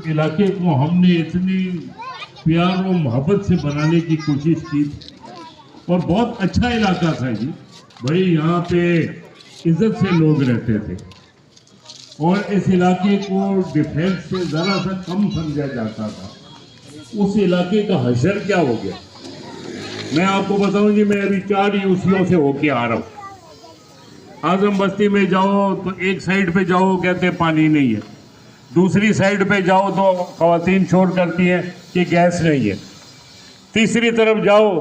उस इलाके को हमने इतनी प्यार और मोहब्बत से बनाने की कोशिश की और बहुत अच्छा इलाका था जी। भाई यहाँ पे इज्जत से लोग रहते थे और इस इलाके को डिफेंस से ज़रा सा कम समझा जाता था। उस इलाके का हशर क्या हो गया, मैं आपको बताऊं जी। मैं अभी 4 यूसियों से होके आ रहा हूँ। आजम बस्ती में जाओ तो एक साइड पे जाओ कहते पानी नहीं है, दूसरी साइड पे जाओ तो खवातीन शोर करती हैं कि गैस नहीं है, तीसरी तरफ जाओ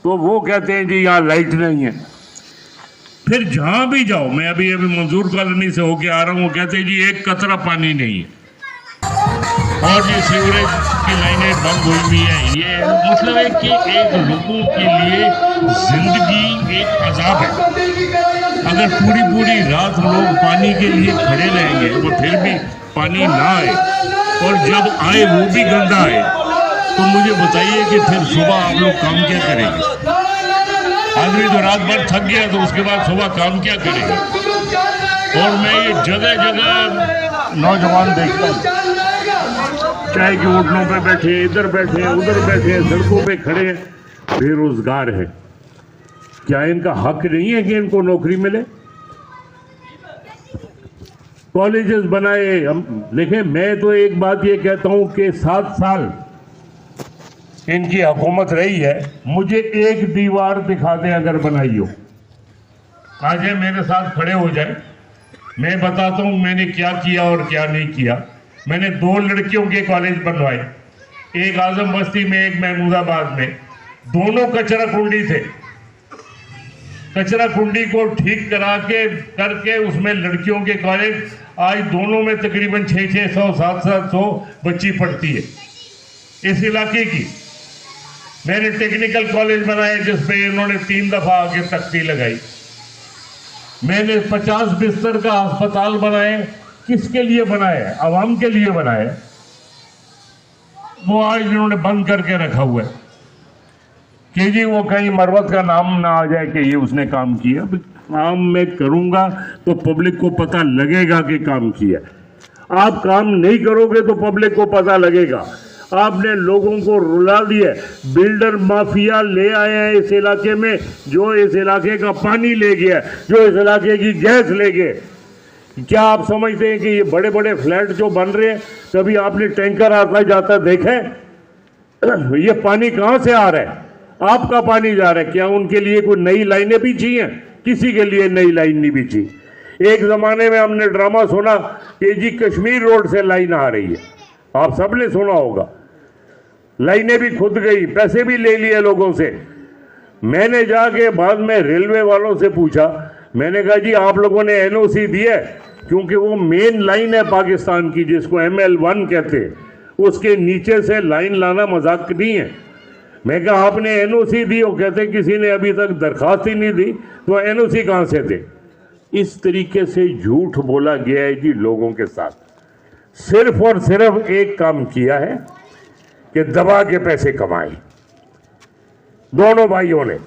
तो वो कहते हैं जी यहाँ लाइट नहीं है। फिर जहाँ भी जाओ, मैं अभी मंजूर कॉलोनी से होके आ रहा हूँ, वो कहते हैं जी एक कतरा पानी नहीं है और ये सीवरेज की लाइनें बंद हुई हुई है। ये मतलब है कि एक लोगों के लिए जिंदगी एक अजाब है। अगर पूरी पूरी रात लोग पानी के लिए खड़े रहेंगे और फिर भी पानी ना आए और जब आए वो भी गंदा आए, तो मुझे बताइए कि फिर सुबह आप लोग काम क्या करेंगे? आदमी तो रात भर थक गया तो उसके बाद सुबह काम क्या करेगा? और मैं ये जगह जगह नौजवान देखता हूँ, चाय के होटलों पे बैठे, इधर बैठे, उधर बैठे, सड़कों पे खड़े, बेरोजगार है। क्या इनका हक नहीं है कि इनको नौकरी मिले? कॉलेजेस बनाए हम। देखें, मैं तो एक बात ये कहता हूं कि 7 साल इनकी हुकूमत रही है, मुझे एक दीवार दिखा दें अगर बनाई हो। आज है मेरे साथ खड़े हो जाए, मैं बताता हूं मैंने क्या किया और क्या नहीं किया। मैंने 2 लड़कियों के कॉलेज बनवाए, एक आजम बस्ती में, एक महमूदाबाद में। दोनों कचरा कुंडी थे। कचरा कुंडी को ठीक करा के करके उसमें लड़कियों के कॉलेज, आज दोनों में तकरीबन 600 700 बच्ची पढ़ती है इस इलाके की। मैंने टेक्निकल कॉलेज बनाए जिसपे इन्होंने 3 दफा आगे तख्ती लगाई। मैंने 50 बिस्तर का अस्पताल बनाए। किसके लिए बनाए? आवाम के लिए बनाए। वो आज इन्होंने बंद करके रखा हुआ है कि जी वो कहीं मरवत का नाम ना आ जाए कि ये उसने काम किया। काम मैं करूंगा तो पब्लिक को पता लगेगा कि काम किया। आप काम नहीं करोगे तो पब्लिक को पता लगेगा। आपने लोगों को रुला दिया। बिल्डर माफिया ले आए हैं इस इलाके में, जो इस इलाके का पानी ले गया, जो इस इलाके की गैस ले गए। क्या आप समझते हैं कि ये बड़े बड़े फ्लैट जो बन रहे हैं, कभी आपने टैंकर आता जाता देखे? ये पानी कहाँ से आ रहा है? आपका पानी जा रहा है। क्या उनके लिए कोई नई लाइनें बिछी हैं? किसी के लिए नई लाइन नहीं बिछी। एक जमाने में हमने ड्रामा सुना कि जी कश्मीर रोड से लाइन आ रही है, आप सबने सुना होगा। लाइनें भी खुद गई, पैसे भी ले लिए लोगों से। मैंने जाके बाद में रेलवे वालों से पूछा, मैंने कहा जी आप लोगों ने एनओसी दिया है? क्योंकि वो मेन लाइन है पाकिस्तान की जिसको ML1 कहते हैं, उसके नीचे से लाइन लाना मजाक नहीं है। मैं कहा आपने एनओसी दी? वो कहते किसी ने अभी तक दरखास्त ही नहीं दी, तो एनओसी कहाँ से दे? इस तरीके से झूठ बोला गया है जी लोगों के साथ। सिर्फ और सिर्फ एक काम किया है कि दबा के पैसे कमाए दोनों भाइयों ने।